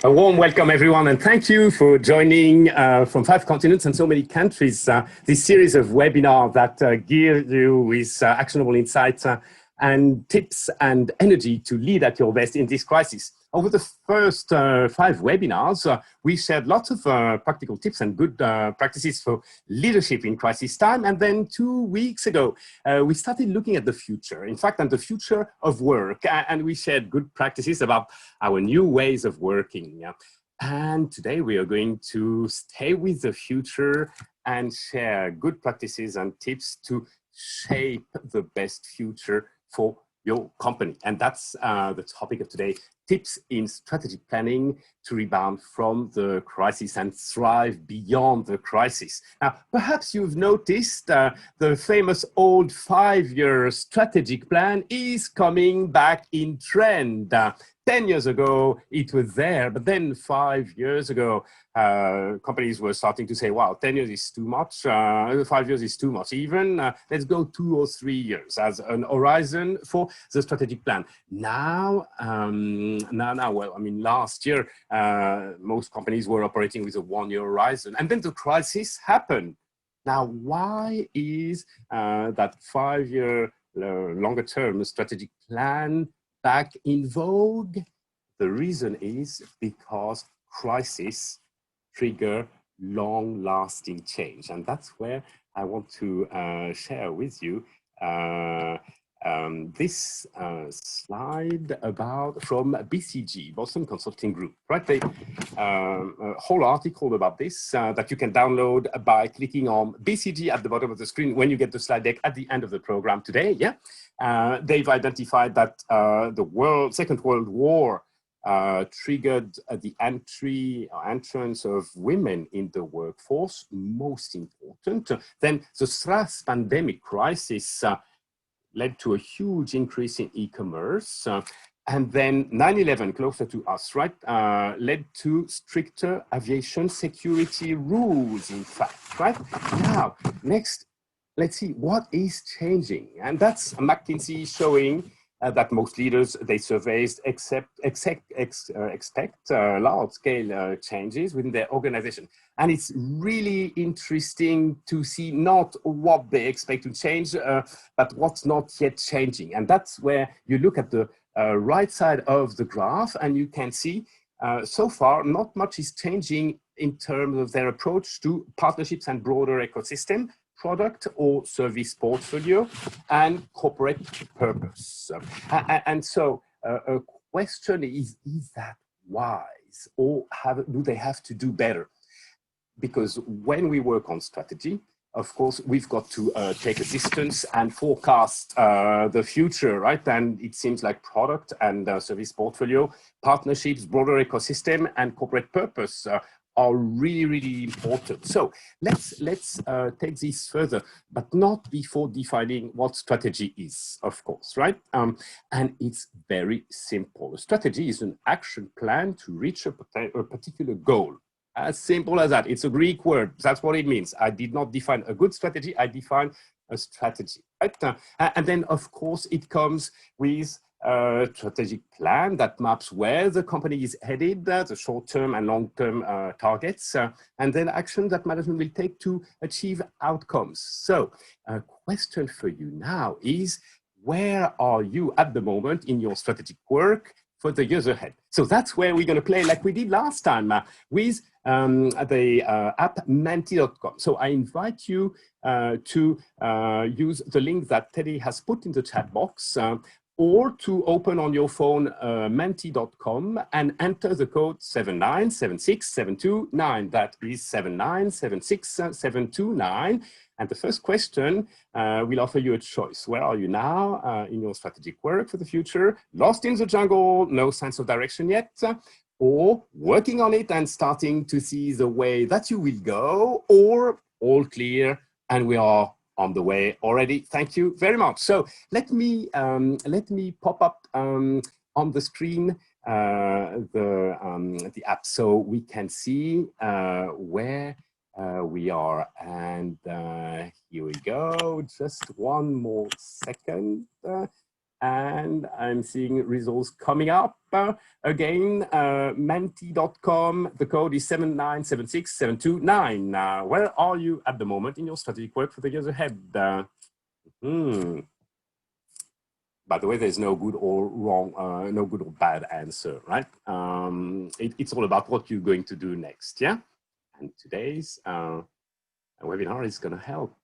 A warm welcome, everyone, and thank you for joining from 5 continents and so many countries this series of webinars that gear you with actionable insights and tips and energy to lead at your best in this crisis. Over the first 5 webinars, we shared lots of practical tips and good practices for leadership in crisis time. And then 2 weeks ago, we started looking at the future, in fact, and the future of work. And we shared good practices about our new ways of working. And today we are going to stay with the future and share good practices and tips to shape the best future for your company. And that's the topic of today: tips in strategic planning to rebound from the crisis and thrive beyond the crisis. Now, perhaps you've noticed the famous old 5-year strategic plan is coming back in trend. 10 years ago, it was there, but then 5 years ago, companies were starting to say, wow, 10 years is too much, 5 years is too much even, let's go 2 or 3 years as an horizon for the strategic plan. Now, well, I mean, last year, most companies were operating with a 1-year horizon, and then the crisis happened. Now, why is that 5-year longer-term strategic plan back in vogue? The reason is because crisis trigger long-lasting change, and that's where I want to share with you this slide from BCG, Boston Consulting Group, right? They a whole article about this that you can download by clicking on BCG at the bottom of the screen when you get the slide deck at the end of the program today. Yeah, they've identified that the Second World War triggered the entrance of women in the workforce, most important. Then the SARS pandemic crisis led to a huge increase in e-commerce. And then 9/11, closer to us, right, led to stricter aviation security rules, in fact, right? Now, next, let's see what is changing. And that's McKinsey showing that most leaders they surveyed expect large-scale changes within their organization. And it's really interesting to see not what they expect to change, but what's not yet changing. And that's where you look at the right side of the graph, and you can see so far not much is changing in terms of their approach to partnerships and broader ecosystem, product or service portfolio, and corporate purpose. And so a question is that wise, or do they have to do better? Because when we work on strategy, of course, we've got to take a distance and forecast the future, right? And it seems like product and service portfolio, partnerships, broader ecosystem, and corporate purpose are really, really important. So let's take this further, but not before defining what strategy is, of course, right? And it's very simple. A strategy is an action plan to reach a particular goal. As simple as that. It's a Greek word. That's what it means. I did not define a good strategy. I define a strategy, right? And then, of course, it comes with a strategic plan that maps where the company is headed, the short-term and long-term targets, and then action that management will take to achieve outcomes. So a question for you now is, where are you at the moment in your strategic work for the years ahead? So that's where we're going to play like we did last time with the app menti.com. So I invite you to use the link that Teddy has put in the chat box, or to open on your phone menti.com and enter the code 7976729. That is 7976729. And the first question will offer you a choice. Where are you now in your strategic work for the future? Lost in the jungle, no sense of direction yet? Or working on it and starting to see the way that you will go? Or all clear and we are on the way already? Thank you very much. So let me pop up on the screen the app so we can see where we are. And here we go. Just one more second. And I'm seeing results coming up. Again, menti.com, the code is 7976729. Where are you at the moment in your strategic work for the years ahead? By the way, there's no good or wrong, no good or bad answer, right? It's all about what you're going to do next, yeah? And today's webinar is going to help.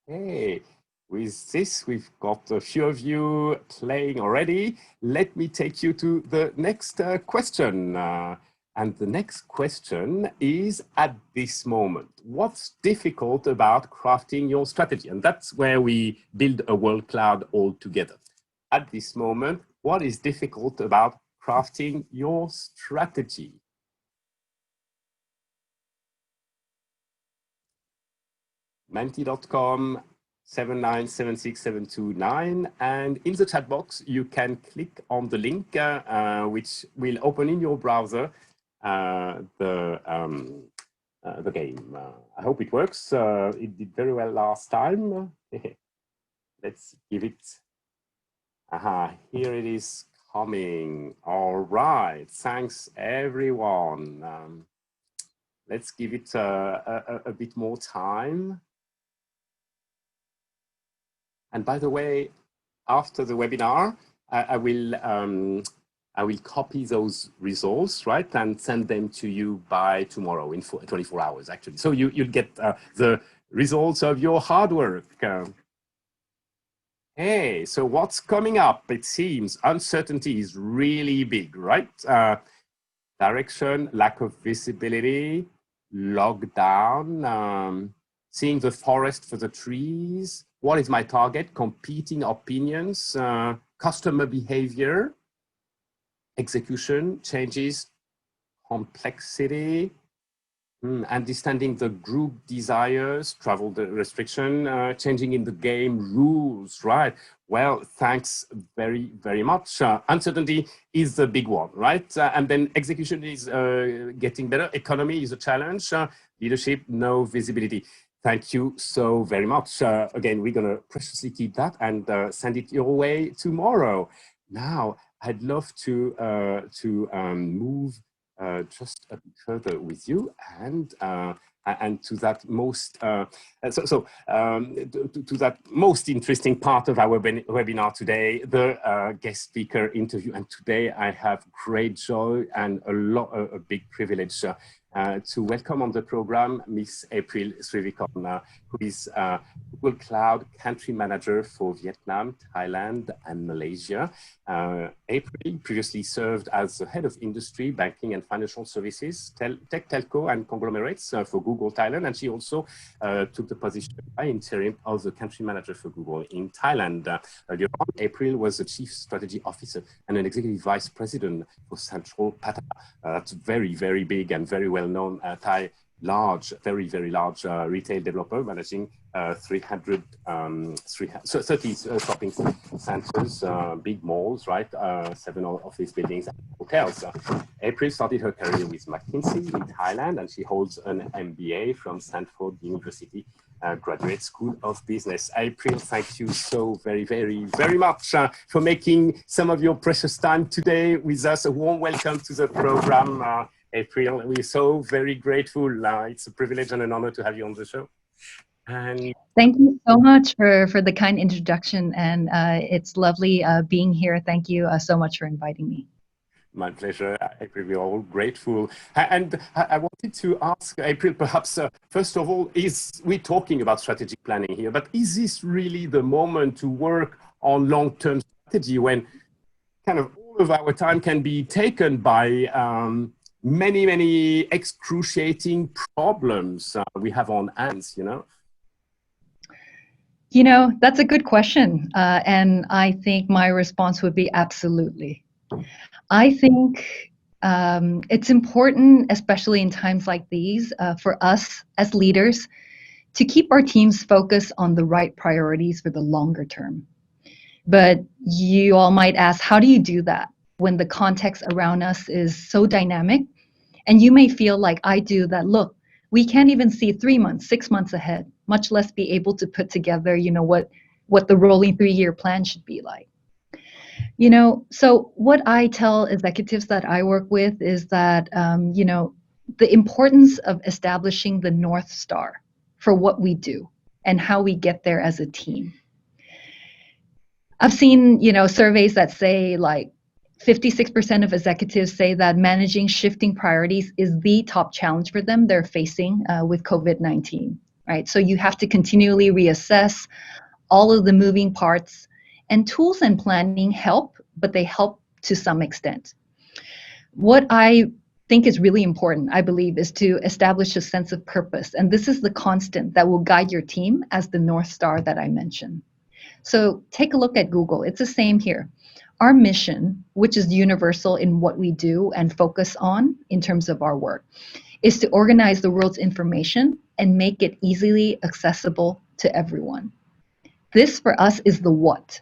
Hey, with this, we've got a few of you playing already. Let me take you to the next question. And the next question is, at this moment, what's difficult about crafting your strategy? And that's where we build a world cloud all together. At this moment, what is difficult about crafting your strategy? Menti.com, 7976729, and in the chat box you can click on the link which will open in your browser the game. I hope it works. It did very well last time. Let's give it. Here it is coming. All right, thanks everyone. Let's give it a bit more time. And by the way, after the webinar, I will copy those results, right, and send them to you by tomorrow in 24 hours, actually. So you'll get the results of your hard work. Hey, so what's coming up? It seems uncertainty is really big, right? Direction, lack of visibility, lockdown, seeing the forest for the trees. What is my target? Competing opinions, customer behavior, execution, changes, complexity, understanding the group desires, travel restriction, changing in the game rules, right? Well, thanks very, very much. Uncertainty is the big one, right? And then execution is getting better. Economy is a challenge. Leadership, no visibility. Thank you so very much. Again, we're going to preciously keep that and send it your way tomorrow. Now, I'd love to move just a bit further with you and to that most to that most interesting part of our webinar today, the guest speaker interview. And today I have great joy and a big privilege to welcome on the program Miss April Srivikorn, who is Google Cloud Country Manager for Vietnam, Thailand, and Malaysia. April previously served as the Head of Industry, Banking and Financial Services, Tech, Telco, and Conglomerates for Google Thailand, and she also took the position by interim of the Country Manager for Google in Thailand. Earlier on, April was the Chief Strategy Officer and an Executive Vice President for Central Pata. That's very, very big and very well known Thai very, very large retail developer managing 30 shopping centers, big malls, right? 7 office buildings and hotels. April started her career with McKinsey in Thailand, and she holds an MBA from Stanford University Graduate School of Business. April, thank you so very, very, very much for making some of your precious time today with us. A warm welcome to the program. April, we're so very grateful. It's a privilege and an honor to have you on the show. And thank you so much for the kind introduction, and it's lovely being here. Thank you so much for inviting me. My pleasure, April. We're all grateful. And I wanted to ask April, perhaps, first of all, we're talking about strategic planning here, but is this really the moment to work on long-term strategy when kind of all of our time can be taken by many, many excruciating problems we have on hands, you know? You know, that's a good question. And I think my response would be absolutely. I think it's important, especially in times like these, for us as leaders to keep our teams focused on the right priorities for the longer term. But you all might ask, how do you do that when the context around us is so dynamic? And you may feel like I do that, look, we can't even see 3 months, 6 months ahead, much less be able to put together, you know, what what the rolling 3-year plan should be like. You know, so what I tell executives that I work with is that, you know, the importance of establishing the North Star for what we do and how we get there as a team. I've seen, you know, surveys that say like 56% of executives say that managing shifting priorities is the top challenge for them they're facing with COVID-19, right? So you have to continually reassess all of the moving parts, and tools and planning help, but they help to some extent. What I think is really important, I believe, is to establish a sense of purpose. And this is the constant that will guide your team as the North Star that I mentioned. So take a look at Google. It's the same here. Our mission, which is universal in what we do and focus on in terms of our work, is to organize the world's information and make it easily accessible to everyone. This for us is the what.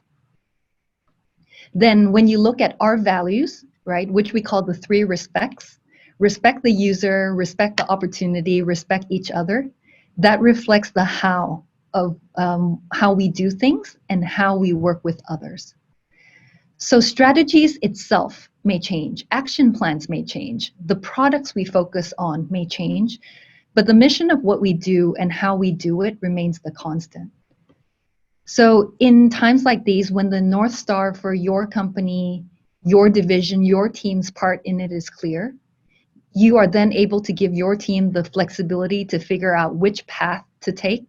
Then when you look at our values, right, which we call the 3 respects, respect the user, respect the opportunity, respect each other, that reflects the how of how we do things and how we work with others. So strategies itself may change, action plans may change, the products we focus on may change, but the mission of what we do and how we do it remains the constant. So in times like these, when the North Star for your company, your division, your team's part in it is clear, you are then able to give your team the flexibility to figure out which path to take,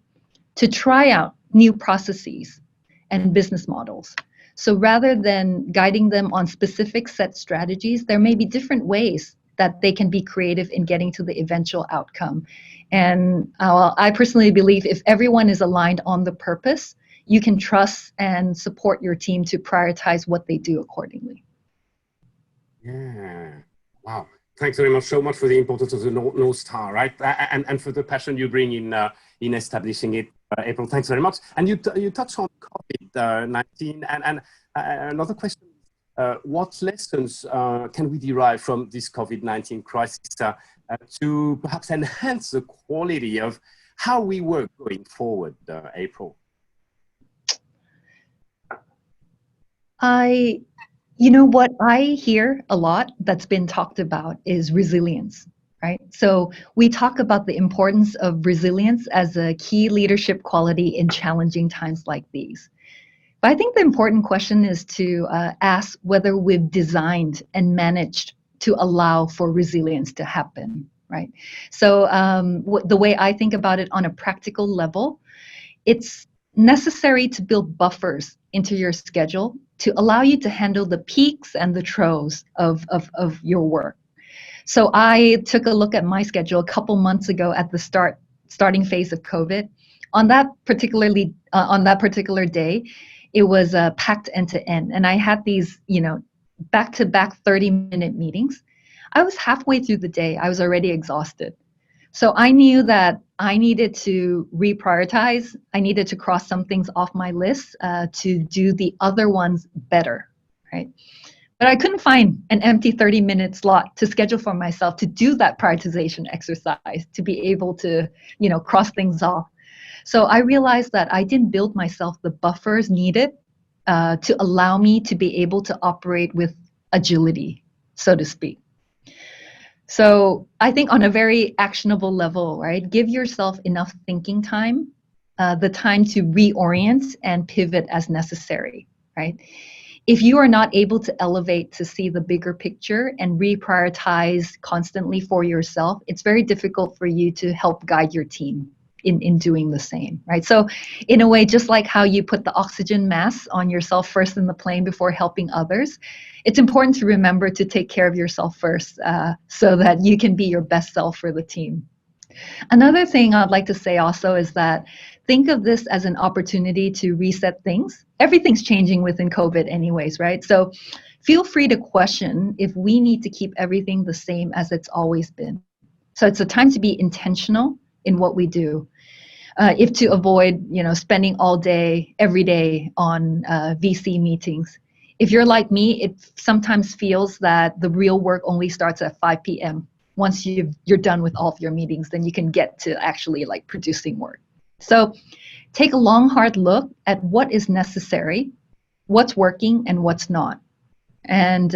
to try out new processes and business models. So rather than guiding them on specific set strategies, there may be different ways that they can be creative in getting to the eventual outcome. And I personally believe if everyone is aligned on the purpose, you can trust and support your team to prioritize what they do accordingly. Yeah, wow. Thanks very much so much for the importance of the North Star, right? And for the passion you bring in establishing it, April. Thanks very much. And you touched on COVID-19 and another question. What lessons can we derive from this COVID-19 crisis to perhaps enhance the quality of how we work going forward, April? You know, what I hear a lot that's been talked about is resilience, right? So we talk about the importance of resilience as a key leadership quality in challenging times like these. But I think the important question is to ask whether we've designed and managed to allow for resilience to happen, right? So the way I think about it on a practical level, it's necessary to build buffers into your schedule to allow you to handle the peaks and the troughs of your work. So I took a look at my schedule a couple months ago at the starting phase of COVID. On that particular day, it was packed end to end, and I had these, you know, back-to-back 30-minute meetings. I was halfway through the day. I was already exhausted. So I knew that I needed to reprioritize. I needed to cross some things off my list to do the other ones better, right? But I couldn't find an empty 30-minute slot to schedule for myself to do that prioritization exercise, to be able to, you know, cross things off. So I realized that I didn't build myself the buffers needed to allow me to be able to operate with agility, so to speak. So I think on a very actionable level, right, give yourself enough thinking time, the time to reorient and pivot as necessary, right? If you are not able to elevate to see the bigger picture and reprioritize constantly for yourself, it's very difficult for you to help guide your team in doing the same, right? So in a way, just like how you put the oxygen mask on yourself first in the plane before helping others, it's important to remember to take care of yourself first so that you can be your best self for the team. Another thing I'd like to say also is that think of this as an opportunity to reset things. Everything's changing within COVID anyways, right? So feel free to question if we need to keep everything the same as it's always been. So it's a time to be intentional in what we do. If to avoid, you know, spending all day, every day on VC meetings. If you're like me, it sometimes feels that the real work only starts at 5 p.m. Once you're done with all of your meetings, then you can get to actually like producing work. So take a long, hard look at what is necessary, what's working, and what's not. And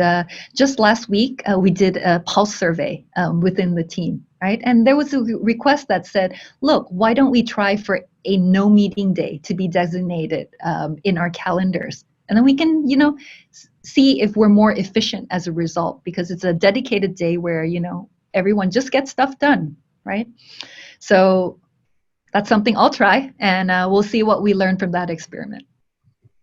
just last week, we did a pulse survey within the team, right? And there was a request that said, look, why don't we try for a no meeting day to be designated in our calendars? And then we can, see if we're more efficient as a result, because it's a dedicated day where, everyone just gets stuff done, right? So that's something I'll try, and we'll see what we learn from that experiment.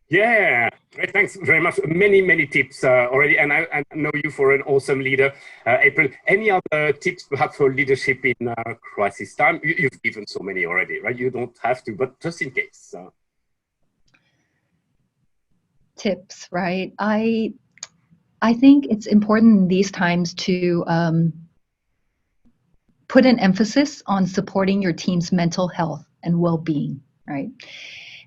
Yeah, great. Thanks very much. Many tips already, and I know you for an awesome leader, April. Any other tips perhaps for leadership in crisis time? You've given so many already, right? You don't have to, but just in case. Tips, right? I think it's important in these times to put an emphasis on supporting your team's mental health and well-being, right?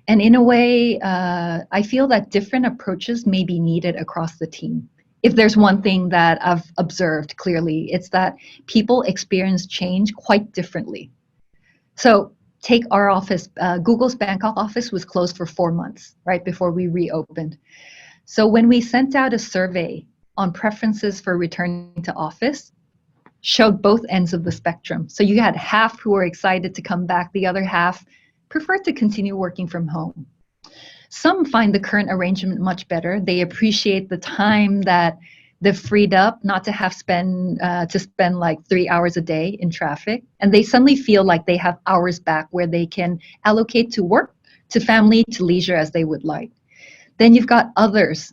And in a way, I feel that different approaches may be needed across the team. If there's one thing that I've observed clearly, it's that people experience change quite differently. So take our office, Google's Bangkok office was closed for 4 months, right, before we reopened. So when we sent out a survey on preferences for returning to office, showed both ends of the spectrum. So you had half who were excited to come back, the other half prefer to continue working from home. Some find the current arrangement much better. They appreciate the time that they've freed up not to have spend like 3 hours a day in traffic. And they suddenly feel like they have hours back where they can allocate to work, to family, to leisure as they would like. Then you've got others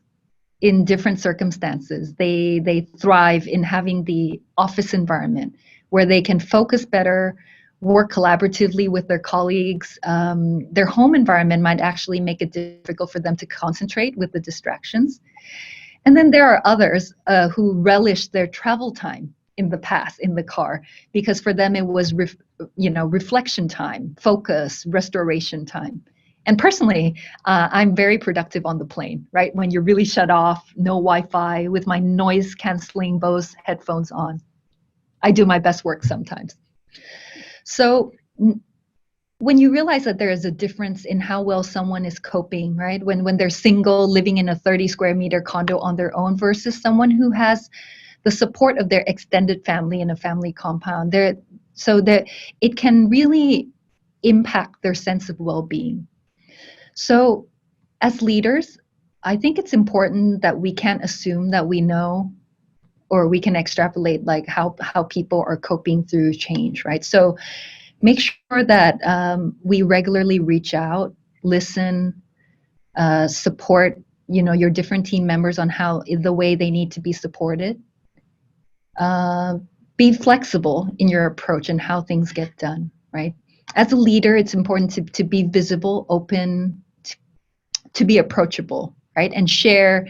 in different circumstances. They thrive in having the office environment where they can focus better, work collaboratively with their colleagues. Their home environment might actually make it difficult for them to concentrate with the distractions. And then there are others who relish their travel time in the past in the car, because for them it was reflection time, focus, restoration time. And personally, I'm very productive on the plane, right? When you're really shut off, no Wi-Fi, with my noise canceling Bose headphones on. I do my best work sometimes. So when you realize that there is a difference in how well someone is coping, right? When they're single, living in a 30 square meter condo on their own versus someone who has the support of their extended family in a family compound, so that it can really impact their sense of well-being. So as leaders, I think it's important that we can't assume that we know, or we can extrapolate like how people are coping through change, right? So make sure that we regularly reach out, listen, support, your different team members on the way they need to be supported. Be flexible in your approach and how things get done, right? As a leader, it's important to be visible, open, to be approachable, right? And share,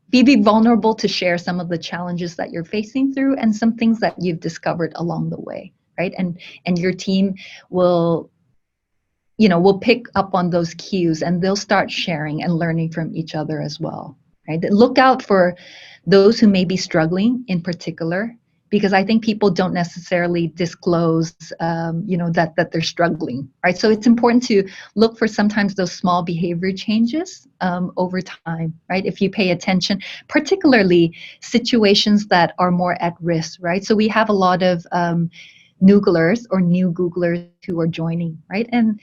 be vulnerable to share some of the challenges that you're facing through and some things that you've discovered along the way, right? And your team will pick up on those cues, and they'll start sharing and learning from each other as well, right? Look out for those who may be struggling in particular, because I think people don't necessarily disclose, that they're struggling, right? So it's important to look for sometimes those small behavior changes over time, right? If you pay attention, particularly situations that are more at risk, right? So we have a lot of Nooglers or new Googlers who are joining, right? And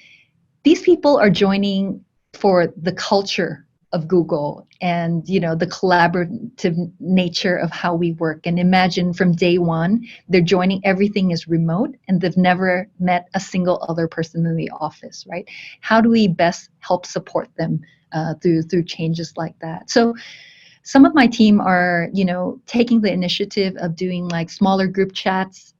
these people are joining for the culture of Google and the collaborative nature of how we work. And imagine from day one, they're joining, everything is remote, and they've never met a single other person in the office, right? How do we best help support them through changes like that? So some of my team are, taking the initiative of doing like smaller group chats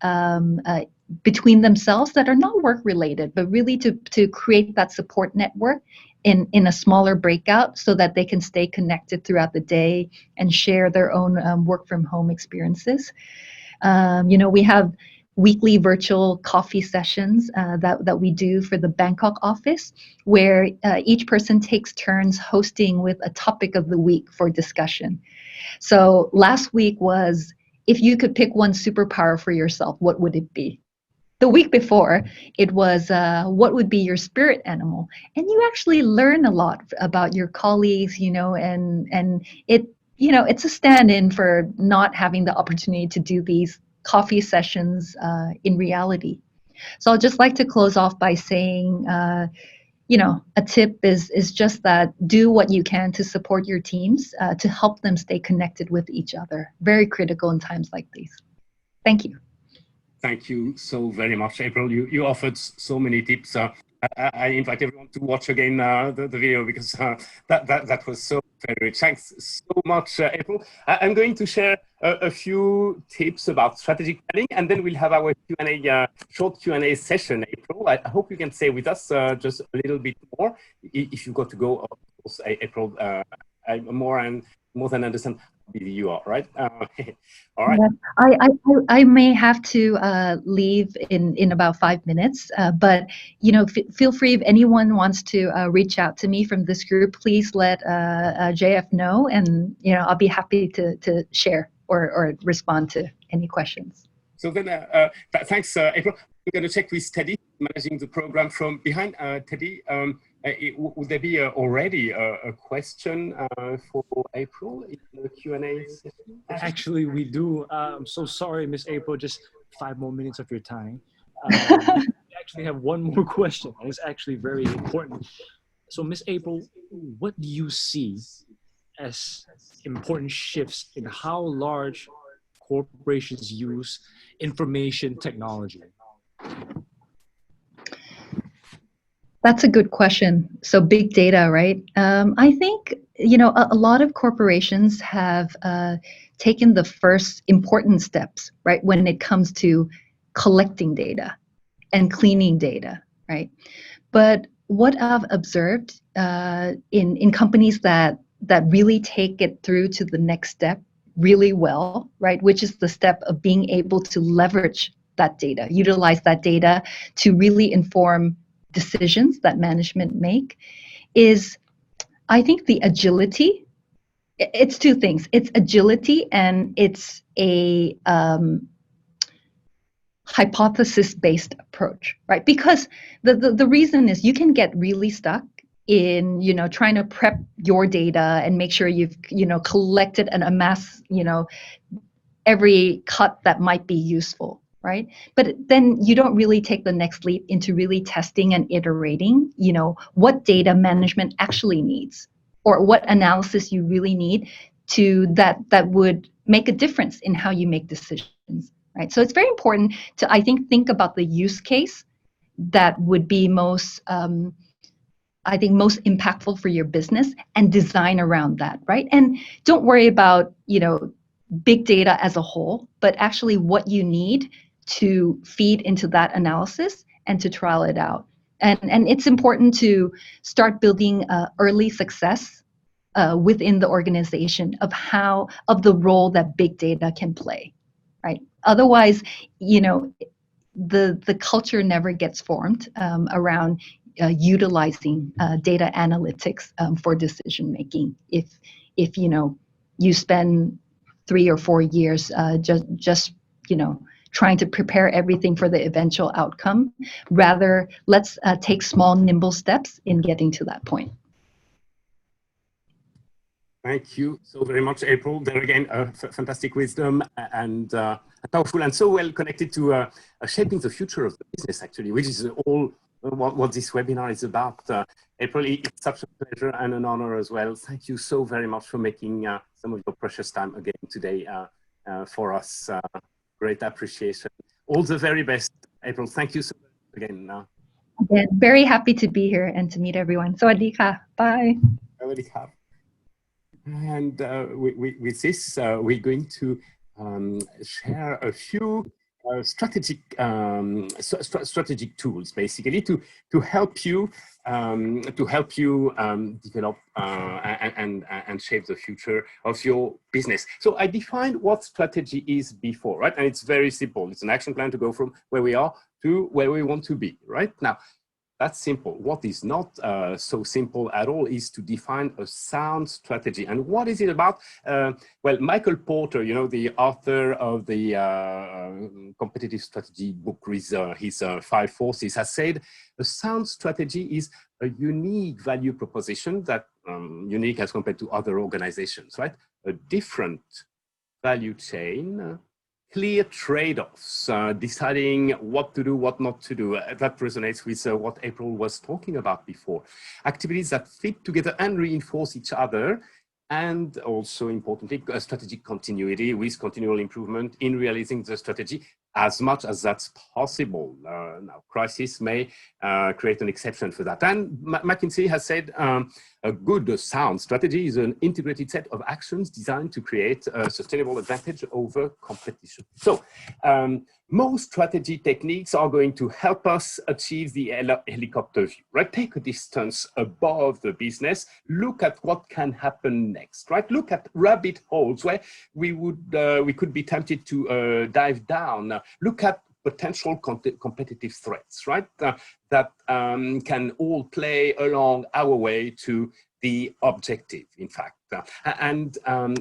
between themselves that are not work related, but really to create that support network in a smaller breakout so that they can stay connected throughout the day and share their own work from home experiences. We have weekly virtual coffee sessions that we do for the Bangkok office, where each person takes turns hosting with a topic of the week for discussion. So last week was, if you could pick one superpower for yourself, what would it be? The week before, it was what would be your spirit animal, and you actually learn a lot about your colleagues, and it, it's a stand-in for not having the opportunity to do these coffee sessions in reality. So I'll just like to close off by saying, a tip is just that do what you can to support your teams, to help them stay connected with each other. Very critical in times like these. Thank you. Thank you so very much, April. You offered so many tips. I invite everyone to watch again the video, because that was so very rich. Thanks so much, April. I'm going to share a few tips about strategic planning, and then we'll have our Q&A, short Q&A session, April. I hope you can stay with us just a little bit more. If you've got to go, of course, April, I'm more than understand how busy you are, right? All right. Yeah, I may have to leave in about 5 minutes, but feel free, if anyone wants to reach out to me from this group, please let JF know, and I'll be happy to share or respond to any questions. So then, thanks, April. We're going to check with Teddy, managing the program from behind. Teddy, would there be already a question for April in the Q&A session? Actually, we do. I'm so sorry, Miss April, just 5 more minutes of your time. We actually have one more question, and it's actually very important. So, Miss April, what do you see as important shifts in how large corporations use information technology? That's a good question. So big data, right? I think, a lot of corporations have taken the first important steps, right, when it comes to collecting data and cleaning data, right? But what I've observed in companies that really take it through to the next step really well, right, which is the step of being able to leverage that data, utilize that data to really inform decisions that management make, is, I think, the agility. It's two things. It's agility, and it's a hypothesis-based approach, right? Because the reason is you can get really stuck in trying to prep your data and make sure you've collected and amassed every cut that might be useful, right? But then you don't really take the next leap into really testing and iterating, what data management actually needs, or what analysis you really need to that would make a difference in how you make decisions, right? So it's very important to, I think about the use case that would be most impactful for your business, and design around that, right? And don't worry about, big data as a whole, but actually what you need to feed into that analysis and to trial it out. And it's important to start building early success within the organization of the role that big data can play, right? Otherwise, the culture never gets formed around utilizing data analytics for decision making. If you spend 3 or 4 years just trying to prepare everything for the eventual outcome, rather let's take small, nimble steps in getting to that point. Thank you so very much, April. There again, fantastic wisdom and powerful, and so well connected to shaping the future of the business, actually, which is all what this webinar is about. April, it's such a pleasure and an honor as well. Thank you so very much for making some of your precious time again today for us. Great appreciation. All the very best, April. Thank you so much again. Again, very happy to be here and to meet everyone. Sawadee ka. Bye. Sawadee ka. And with this, we're going to share a few strategic tools, basically, to help you develop and shape the future of your business. So I defined what strategy is before, right? And it's very simple. It's an action plan to go from where we are to where we want to be, right? Now, That's simple. What is not so simple at all is to define a sound strategy. And what is it about? Well, Michael Porter, you know, the author of the competitive strategy book, his 5 Forces, has said a sound strategy is a unique value proposition that unique as compared to other organizations, right? A different value chain, clear trade-offs, deciding what to do, what not to do. That resonates with what April was talking about before. Activities that fit together and reinforce each other, and also importantly, strategic continuity with continual improvement in realizing the strategy as much as that's possible. Now, crisis may create an exception for that. And McKinsey has said a good, sound strategy is an integrated set of actions designed to create a sustainable advantage over competition. So most strategy techniques are going to help us achieve the helicopter view, right? Take a distance above the business, look at what can happen next, right? Look at rabbit holes where we could be tempted to dive down. Look at potential competitive threats, right? That can all play along our way to the objective, in fact. And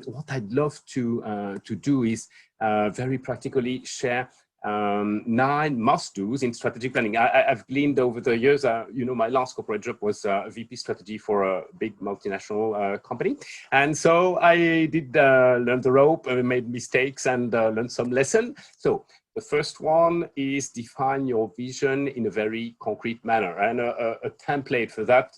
what I'd love to do is very practically share 9 must-dos in strategic planning. I've gleaned over the years, you know, my last corporate job was VP strategy for a big multinational company. And so I did learn the rope, made mistakes and learned some lesson. So the first one is define your vision in a very concrete manner. And a template for that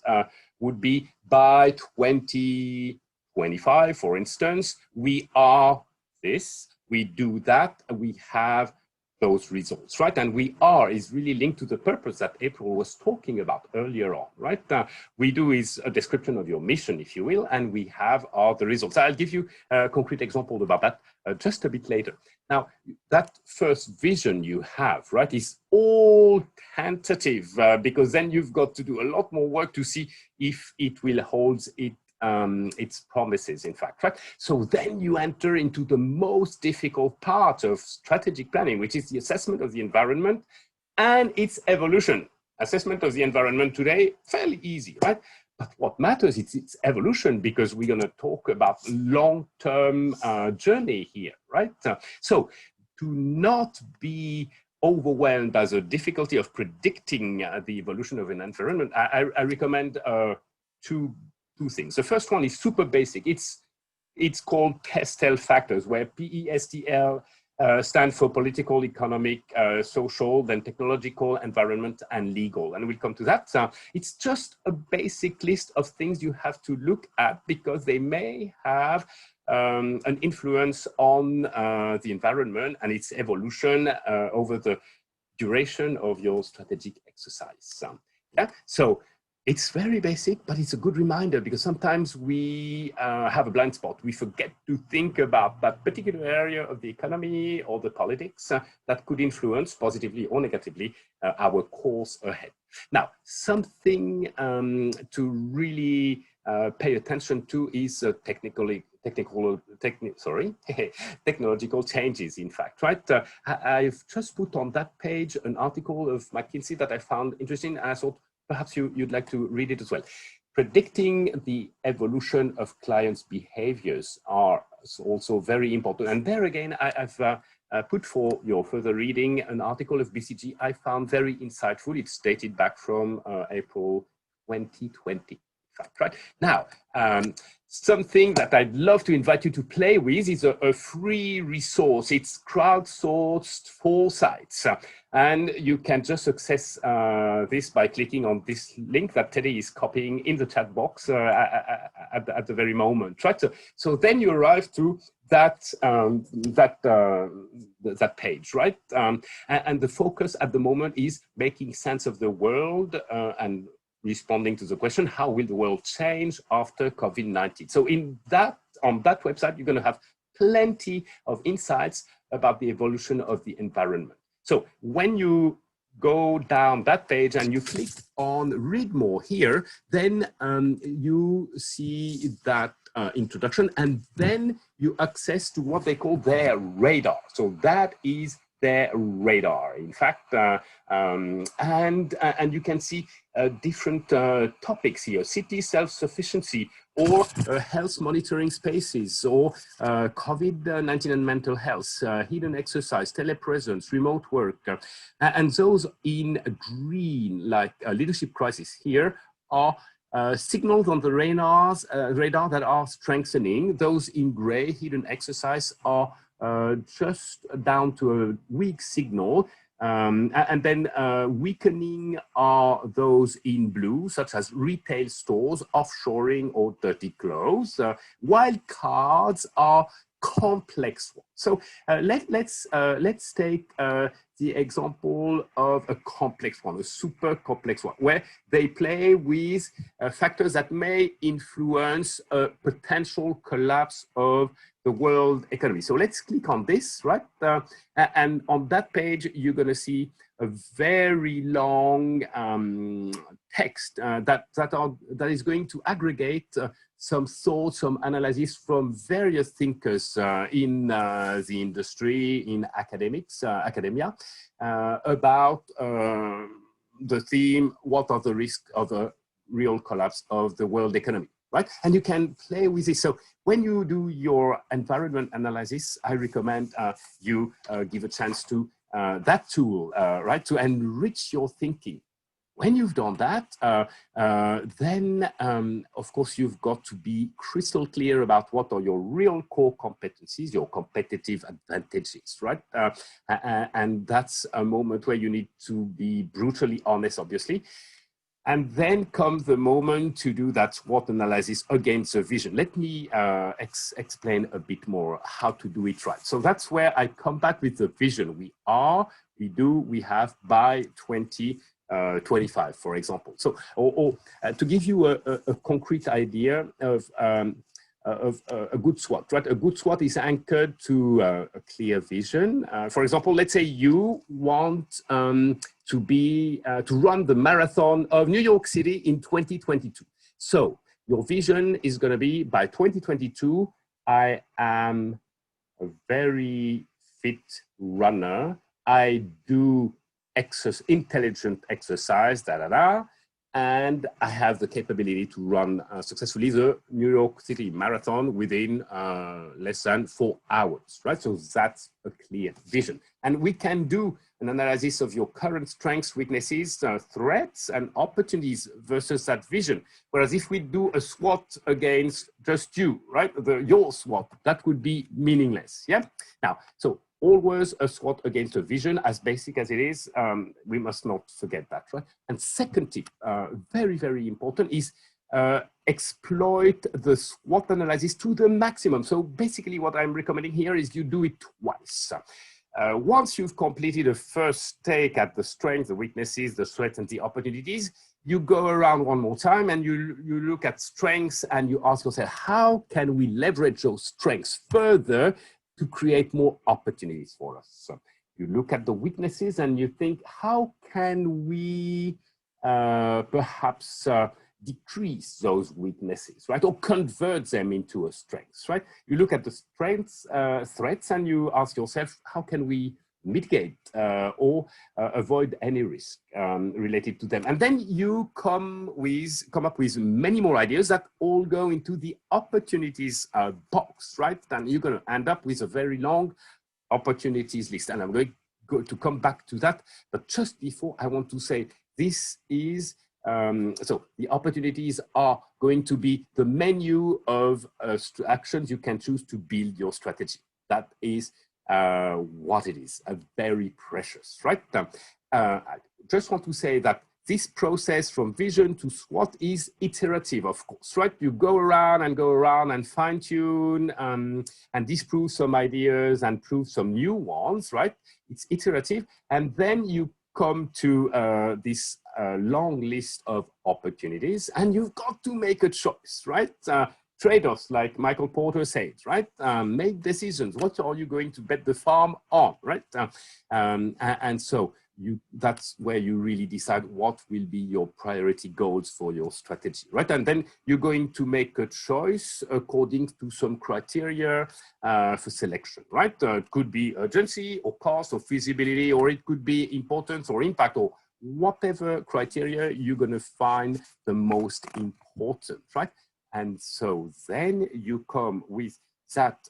would be by 2025, for instance, we are this, we do that, we have those results, right? And we are is really linked to the purpose that April was talking about earlier on, right? We do is a description of your mission, if you will, and we have are the results. I'll give you a concrete example about that just a bit later. Now, that first vision you have, right, is all tentative because then you've got to do a lot more work to see if it will hold its promises, in fact, right? So then you enter into the most difficult part of strategic planning, which is the assessment of the environment and its evolution. Assessment of the environment today, fairly easy, right? But what matters is its evolution, because we're going to talk about long-term journey here, right? So to not be overwhelmed by the difficulty of predicting the evolution of an environment, I recommend two things. The first one is super basic. It's called PESTEL factors, where PESTL stands for political, economic, social, then technological, environment, and legal. And we'll come to that. It's just a basic list of things you have to look at because they may have an influence on the environment and its evolution over the duration of your strategic exercise. Yeah, so it's very basic, but it's a good reminder because sometimes we have a blind spot. We forget to think about that particular area of the economy or the politics that could influence positively or negatively our course ahead. Now, something to really pay attention to is technological changes, in fact, right? I've just put on that page an article of McKinsey that I found interesting, and I thought perhaps you'd like to read it as well. Predicting the evolution of clients' behaviors are also very important. And there again, I've put for your further reading an article of BCG I found very insightful. It's dated back from April 2020. Right now, something that I'd love to invite you to play with is a free resource. It's crowdsourced 4 sites, and you can just access this by clicking on this link that Teddy is copying in the chat box at the very moment. Right, so then you arrive to that page, right? And the focus at the moment is making sense of the world and responding to the question, how will the world change after COVID-19? So on that website, you're going to have plenty of insights about the evolution of the environment. So when you go down that page and you click on read more here, then you see that introduction, and then you access to what they call their radar. So that is their radar, in fact, and you can see different topics here: city self-sufficiency, or health monitoring spaces, or COVID-19 and mental health, hidden exercise, telepresence, remote work, and those in green, like leadership crisis here, are signals on the radar that are strengthening. Those in gray, hidden exercise, are just down to a weak signal. And then weakening are those in blue, such as retail stores, offshoring, or dirty clothes. Wild cards are complex ones. So let's take the example of a complex one, a super complex one, where they play with factors that may influence a potential collapse of the world economy. So let's click on this, right? And on that page, you're going to see a very long text that is going to aggregate some thoughts, some analysis from various thinkers in the industry, in academia, about the theme, what are the risks of a real collapse of the world economy, right? And you can play with this. So when you do your environment analysis, I recommend you give a chance to that tool, right, to enrich your thinking. When you've done that, then of course you've got to be crystal clear about what are your real core competencies, your competitive advantages, right? And that's a moment where you need to be brutally honest, obviously. And then comes the moment to do that SWOT analysis against a vision. Let me explain a bit more how to do it right. So that's where I come back with the vision. We have by 2025, for example. So, to give you a concrete idea of a good SWOT, right? A good SWOT is anchored to a clear vision. For example, let's say you want to run the marathon of New York City in 2022. So your vision is going to be, by 2022, I am a very fit runner. I do intelligent exercise, and I have the capability to run successfully the New York City Marathon within less than 4 hours, right? So that's a clear vision. And we can do an analysis of your current strengths, weaknesses, threats, and opportunities versus that vision. Whereas if we do a SWOT against just you, right? Your SWOT, that would be meaningless, yeah? Now, so always a SWOT against a vision, as basic as it is, we must not forget that, right? And second tip, very, very important, is exploit the SWOT analysis to the maximum. So basically what I'm recommending here is you do it twice. Once you've completed a first take at the strengths, the weaknesses, the threats, and the opportunities, you go around one more time and you look at strengths and you ask yourself, how can we leverage those strengths further to create more opportunities for us? So you look at the weaknesses and you think, how can we perhaps decrease those weaknesses, right? Or convert them into a strength, right? You look at the strengths, threats, and you ask yourself, how can we mitigate or avoid any risk related to them? And then you come up with many more ideas that all go into the opportunities box, right? And you're going to end up with a very long opportunities list. And I'm going to come back to that. But just before, I want to say this is, so the opportunities are going to be the menu of actions you can choose to build your strategy. That is what it is, very precious, right? I just want to say that this process from vision to SWOT is iterative, of course, right? You go around and fine tune and disprove some ideas and prove some new ones, right? It's iterative. And then you come to this long list of opportunities and you've got to make a choice, right? Trade-offs, like Michael Porter said, right? Make decisions. What are you going to bet the farm on, right? And so that's where you really decide what will be your priority goals for your strategy, right? And then you're going to make a choice according to some criteria for selection, right? It could be urgency or cost or feasibility, or it could be importance or impact, or whatever criteria you're going to find the most important, right? And so then you come with that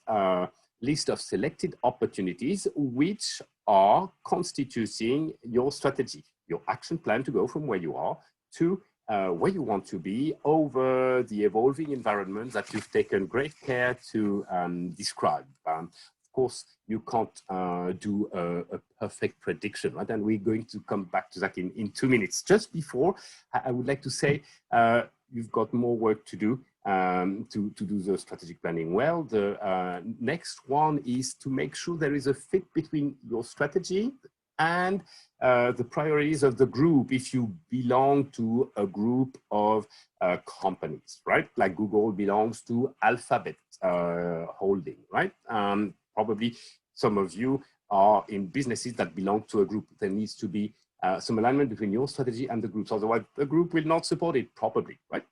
list of selected opportunities, which are constituting your strategy, your action plan to go from where you are to where you want to be over the evolving environment that you've taken great care to describe. Of course, you can't do a perfect prediction, right? And we're going to come back to that in 2 minutes. Just before, I would like to say you've got more work to do to do the strategic planning well. The next one is to make sure there is a fit between your strategy and the priorities of the group if you belong to a group of companies, right? Like Google belongs to Alphabet Holding, right? Probably some of you are in businesses that belong to a group. There needs to be some alignment between your strategy and the group's, otherwise the group will not support it properly, right?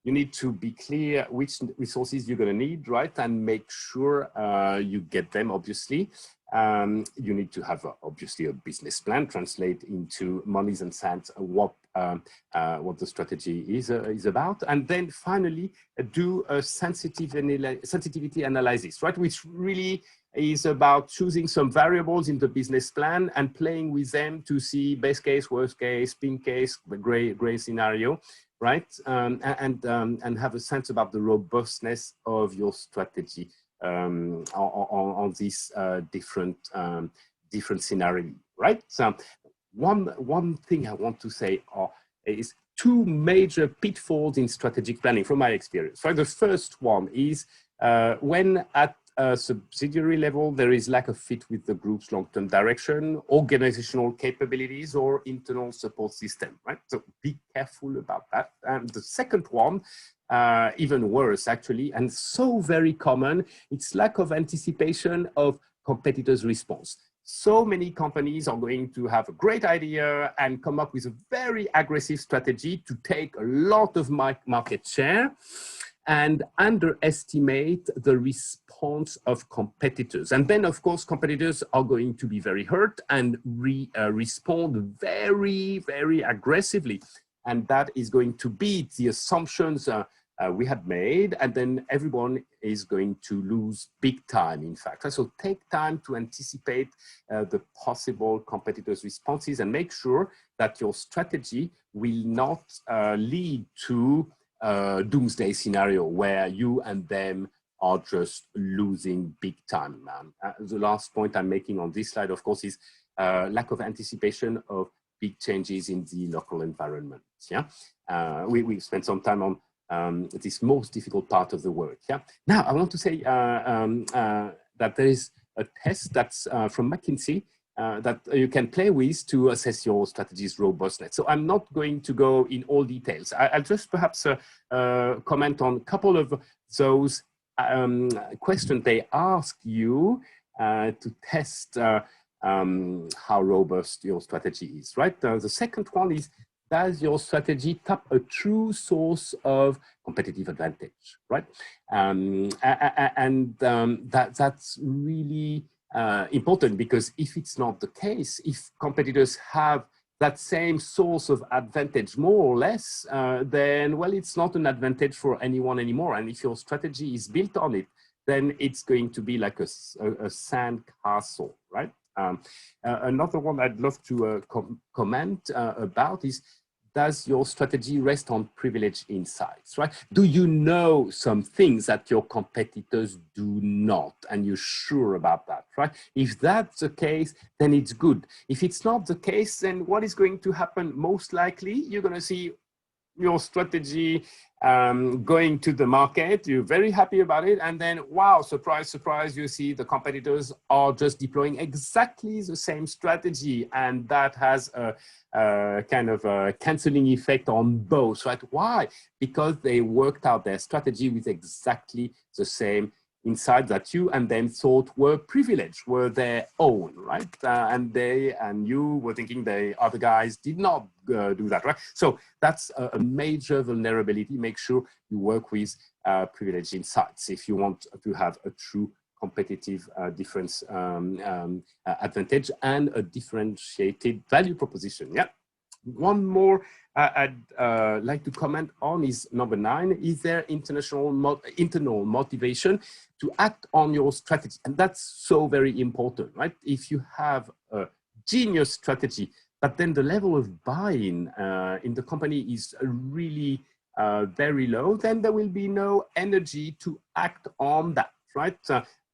You need to be clear which resources you're going to need, right? And make sure you get them, obviously. You need to have, obviously, a business plan, translate into monies and cents what the strategy is about. And then finally, do a sensitivity analysis, right? Which really is about choosing some variables in the business plan and playing with them to see best case, worst case, pink case, gray scenario, right? And have a sense about the robustness of your strategy on these different scenarios, right? So one thing I want to say is two major pitfalls in strategic planning from my experience, right? The first one is when at a subsidiary level, there is lack of fit with the group's long-term direction, organizational capabilities, or internal support system, right? So be careful about that. And the second one, even worse actually, and so very common, it's lack of anticipation of competitors' response. So many companies are going to have a great idea and come up with a very aggressive strategy to take a lot of market share and underestimate the response of competitors. And then, of course, competitors are going to be very hurt and respond very, very aggressively. And that is going to beat the assumptions we had made, and then everyone is going to lose big time, in fact. So take time to anticipate the possible competitors' responses and make sure that your strategy will not lead to doomsday scenario where you and them are just losing big time. The last point I'm making on this slide, of course, is lack of anticipation of big changes in the local environment. Yeah, we spent some time on this most difficult part of the work. Yeah. Now I want to say that there is a test that's from McKinsey that you can play with to assess your strategy's robustness. So I'm not going to go in all details. I'll just perhaps comment on a couple of those questions they ask you to test how robust your strategy is, right? The second one is, does your strategy tap a true source of competitive advantage, right? That's really important, because if it's not the case, if competitors have that same source of advantage more or less, then, well, it's not an advantage for anyone anymore. And if your strategy is built on it, then it's going to be like a sand castle, right? Another one I'd love to comment about is, does your strategy rest on privileged insights, right? Do you know some things that your competitors do not, and you're sure about that, right? If that's the case, then it's good. If it's not the case, then what is going to happen? Most likely, you're going to see your strategy going to the market, you're very happy about it, and then, wow, surprise, surprise, you see the competitors are just deploying exactly the same strategy, and that has a kind of a canceling effect on both, right? Why? Because they worked out their strategy with exactly the same inside that you and them thought were privileged, were their own, right? And they and you were thinking the other guys did not do that, right? So that's a major vulnerability. Make sure you work with privileged insights if you want to have a true competitive difference advantage and a differentiated value proposition. Yeah. One more I'd like to comment on is number 9. Is there internal motivation to act on your strategy? And that's so very important, right? If you have a genius strategy, but then the level of buy-in in the company is really very low, then there will be no energy to act on that, right?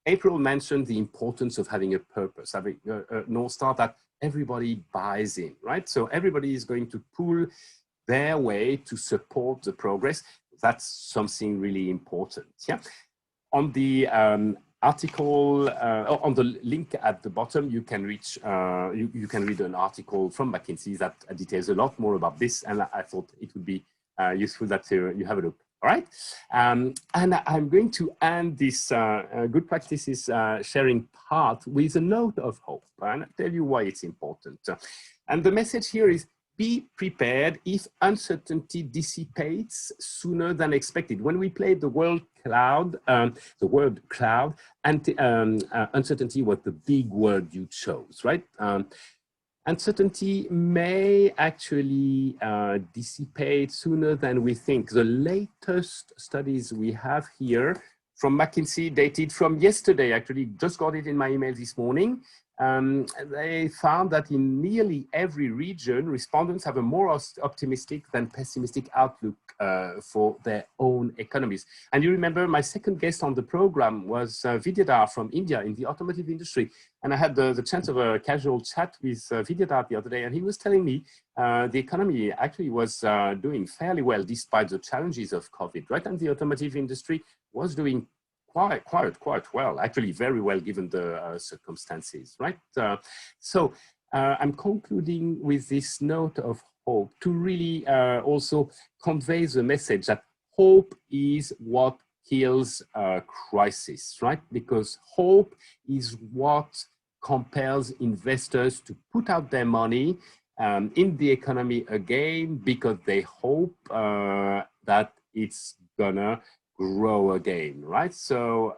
April mentioned the importance of having a purpose, having a North Star that everybody buys in, right? So everybody is going to pull their way to support the progress. That's something really important. Yeah. On the article, on the link at the bottom, you can reach, you can read an article from McKinsey that details a lot more about this, and I thought it would be useful that you have a look. All right, and I'm going to end this good practices sharing part with a note of hope, and I'll tell you why it's important. And the message here is: be prepared if uncertainty dissipates sooner than expected. When we played the word cloud, and uncertainty was the big word you chose, right? Uncertainty may actually dissipate sooner than we think. The latest studies we have here from McKinsey, dated from yesterday, actually just got it in my email this morning. They found that in nearly every region, respondents have a more optimistic than pessimistic outlook for their own economies. And you remember my second guest on the program was Vidyadhar from India in the automotive industry. And I had the chance of a casual chat with Vidyadhar the other day, and he was telling me the economy actually was doing fairly well despite the challenges of COVID, right? And the automotive industry was doing quite well, actually very well given the circumstances, right? So I'm concluding with this note of hope to really also convey the message that hope is what kills crisis, right? Because hope is what compels investors to put out their money in the economy again, because they hope that it's gonna grow again, right? So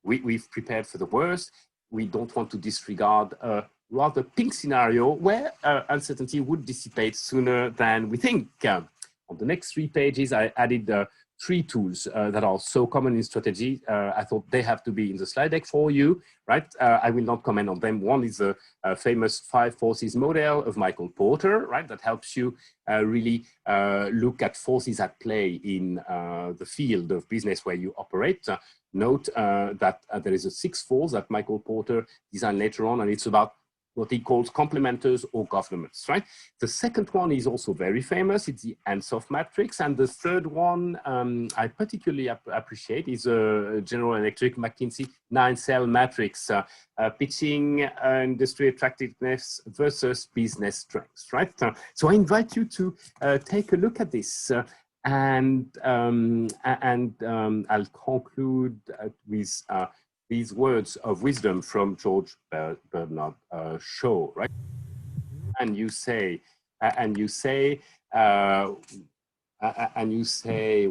we've prepared for the worst. We don't want to disregard a rather pink scenario where uncertainty would dissipate sooner than we think. On the next 3 pages, I added 3 tools that are so common in strategy. I thought they have to be in the slide deck for you, right? I will not comment on them. One is a famous 5 forces model of Michael Porter, right? That helps you really look at forces at play in the field of business where you operate. Note that there is a 6th force that Michael Porter designed later on, and it's about what he calls complementers or governments, right? The second one is also very famous. It's the Ansoff matrix. And the third one I particularly appreciate is a General Electric McKinsey 9-cell matrix, pitching industry attractiveness versus business strengths, right? So I invite you to take a look at this. And I'll conclude with these words of wisdom from George Bernard Shaw, right? And you say,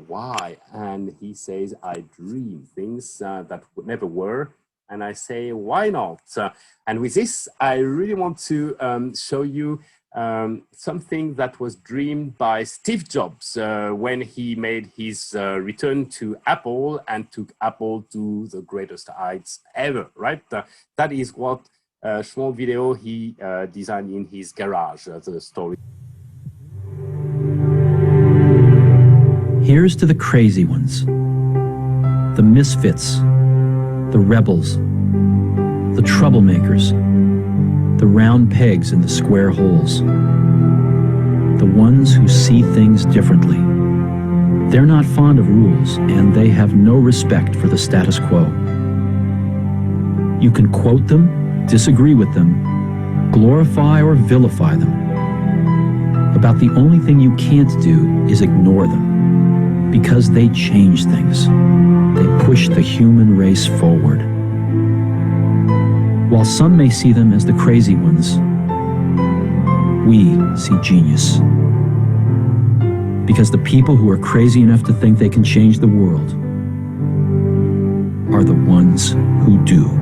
why? And he says, I dream things that never were. And I say, why not? And with this, I really want to show you something that was dreamed by Steve Jobs when he made his return to Apple and took Apple to the greatest heights ever, right? That is what small video he designed in his garage, the story. Here's to the crazy ones, the misfits, the rebels, the troublemakers, the round pegs in the square holes, the ones who see things differently. They're not fond of rules, and they have no respect for the status quo. You can quote them, disagree with them, glorify or vilify them. About the only thing you can't do is ignore them, because they change things. They push the human race forward. While some may see them as the crazy ones, we see genius. Because the people who are crazy enough to think they can change the world are the ones who do.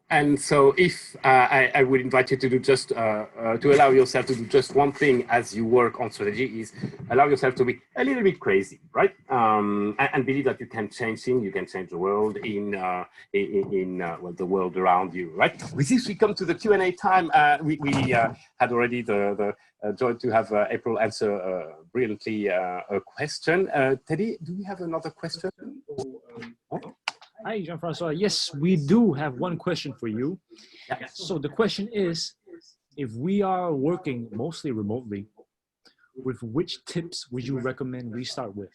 And so if I would invite you to do just, to allow yourself to do just one thing as you work on strategy is allow yourself to be a little bit crazy, right? And believe that you can change things, you can change the world in well, the world around you, right? With this, we come to the Q&A time. We had already the joy to have April answer brilliantly a question. Teddy, do we have another question? Hi, Jean-Francois. Yes, we do have one question for you. Yeah. So the question is, if we are working mostly remotely, with which tips would you recommend we start with?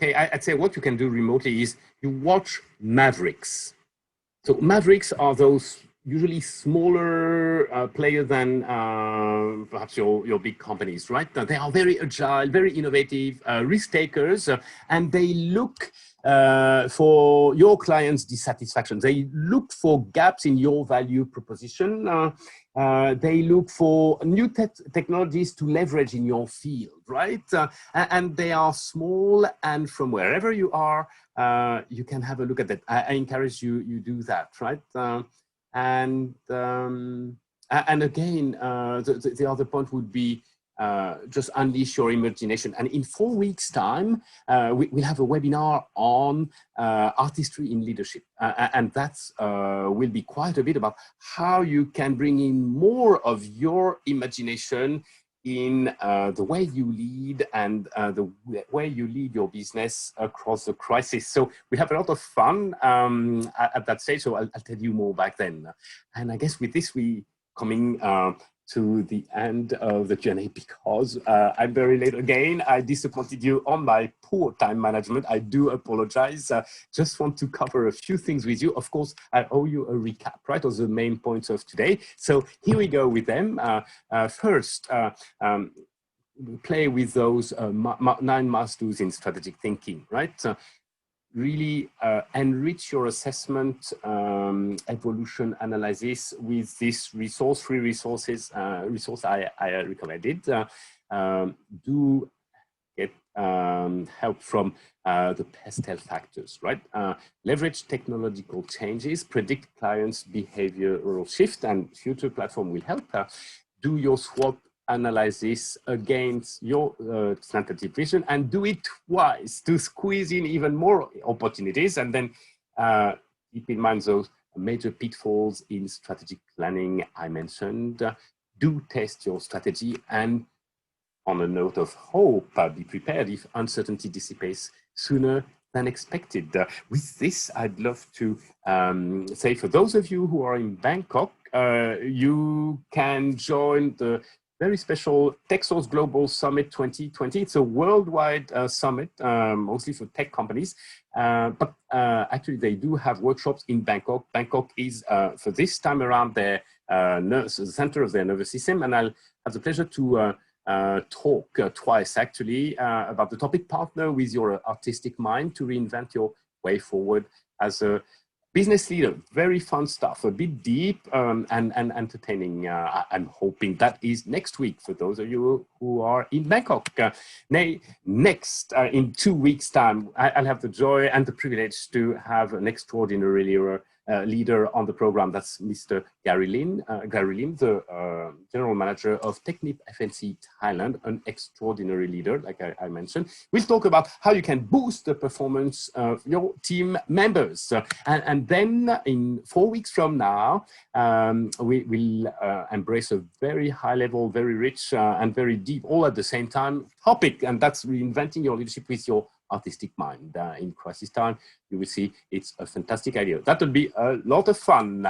Okay, I'd say what you can do remotely is you watch Mavericks. So Mavericks are those usually smaller players than perhaps your big companies, right? They are very agile, very innovative, risk takers, and they look for your clients' dissatisfaction. They look for gaps in your value proposition. They look for new technologies to leverage in your field, right? And they are small, and from wherever you are, you can have a look at that. I encourage you do that, right? And again, the other point would be just unleash your imagination. And in 4 weeks' time, we'll have a webinar on artistry in leadership. And that's will be quite a bit about how you can bring in more of your imagination in the way you lead and the way you lead your business across the crisis. So we have a lot of fun at that stage, so I'll tell you more back then. And I guess with this, we coming to the end of the journey because I'm very late again. I disappointed you on my poor time management. I do apologize. Just want to cover a few things with you. Of course, I owe you a recap, right, of the main points of today. So here we go with them. First, play with those 9 must-dos in strategic thinking, right? Really enrich your assessment, evolution analysis with this resource, free resource I recommended. Do get help from the PESTEL factors, right? Leverage technological changes, predict clients' behavioral shift, and future platform will help. Do your SWOT analysis against your tentative vision and do it twice to squeeze in even more opportunities. And then keep in mind those major pitfalls in strategic planning I mentioned. Do test your strategy, and on a note of hope, be prepared if uncertainty dissipates sooner than expected. With this, I'd love to say for those of you who are in Bangkok, you can join the very special TechSource Global Summit 2020. It's a worldwide summit, mostly for tech companies, but actually they do have workshops in Bangkok. Bangkok is, for this time around, the center of their nervous system, and I'll have the pleasure to talk twice, actually, about the topic partner with your artistic mind to reinvent your way forward as a business leader. Very fun stuff, a bit deep and entertaining. I'm hoping that is next week for those of you who are in Bangkok. Next, in 2 weeks' time, I'll have the joy and the privilege to have an extraordinary leader on the program. That's Mr. Gary Lim, the General Manager of Technip FNC Thailand, an extraordinary leader, like I mentioned. We'll talk about how you can boost the performance of your team members. And then in 4 weeks from now, we will embrace a very high level, very rich and very deep, all at the same time topic, and that's reinventing your leadership with your artistic mind in crisis time, you will see it's a fantastic idea. That would be a lot of fun.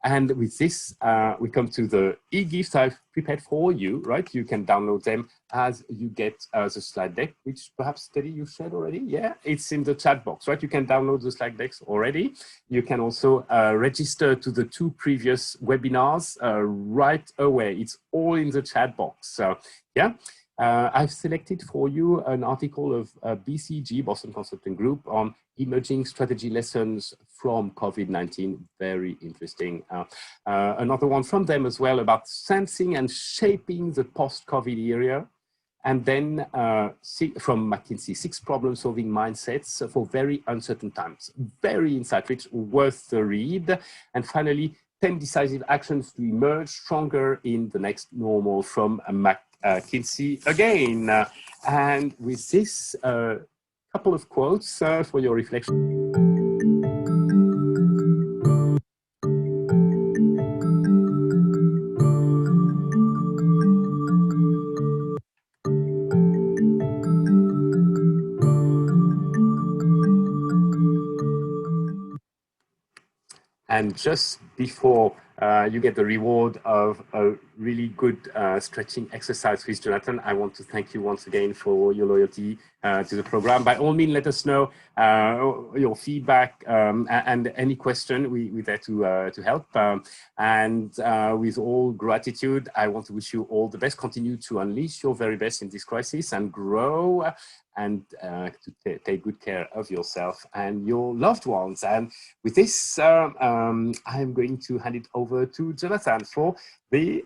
And with this, we come to the e-gifts I've prepared for you, right? You can download them as you get the slide deck, which perhaps, Teddy, you shared already? Yeah, it's in the chat box, right? You can download the slide decks already. You can also register to the 2 previous webinars right away. It's all in the chat box. So, yeah. I've selected for you an article of BCG, Boston Consulting Group, on emerging strategy lessons from COVID-19. Very interesting. Another one from them as well about sensing and shaping the post-COVID era. And then from McKinsey, 6 problem-solving mindsets for very uncertain times. Very insight-rich, worth the read. And finally, 10 decisive actions to emerge stronger in the next normal from McKinsey again. And with this, couple of quotes for your reflection. And just before you get the reward of a really good stretching exercise with Jonathan, I want to thank you once again for your loyalty to the program. By all means, let us know your feedback and any question. We're there to help. And with all gratitude, I want to wish you all the best. Continue to unleash your very best in this crisis and grow and to take good care of yourself and your loved ones. And with this, I'm going to hand it over to Jonathan for the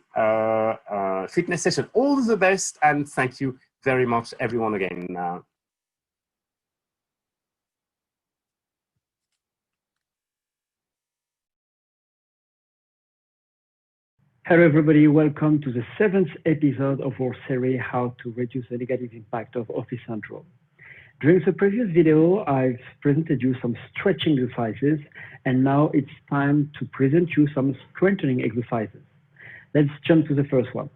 fitness session. All the best, and thank you very much, everyone, again. Hello, everybody. Welcome to the 7th episode of our series, How to Reduce the Negative Impact of Office Syndrome. During the previous video, I've presented you some stretching exercises, and now it's time to present you some strengthening exercises. Let's jump to the first one.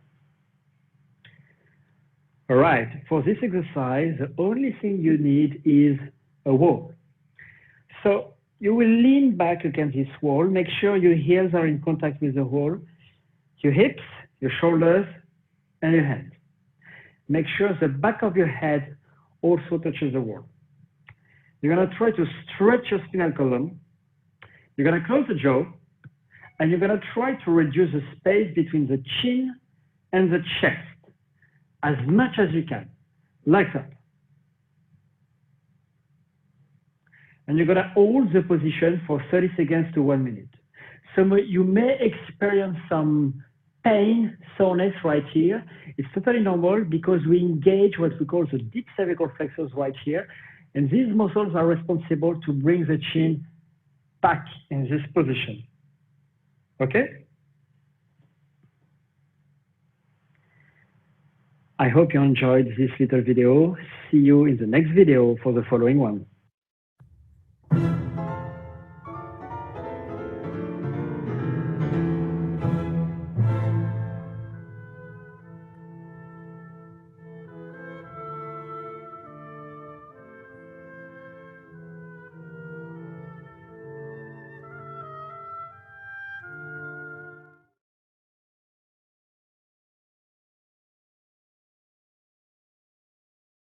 All right, for this exercise, the only thing you need is a wall. So you will lean back against this wall, make sure your heels are in contact with the wall, your hips, your shoulders, and your hands. Make sure the back of your head also touches the wall. You're going to try to stretch your spinal column. You're going to close the jaw, and you're going to try to reduce the space between the chin and the chest as much as you can, like that. And you're going to hold the position for 30 seconds to 1 minute. So you may experience some pain, soreness right here. It's totally normal because we engage what we call the deep cervical flexors right here. And these muscles are responsible to bring the chin back in this position. Okay? I hope you enjoyed this little video. See you in the next video for the following one.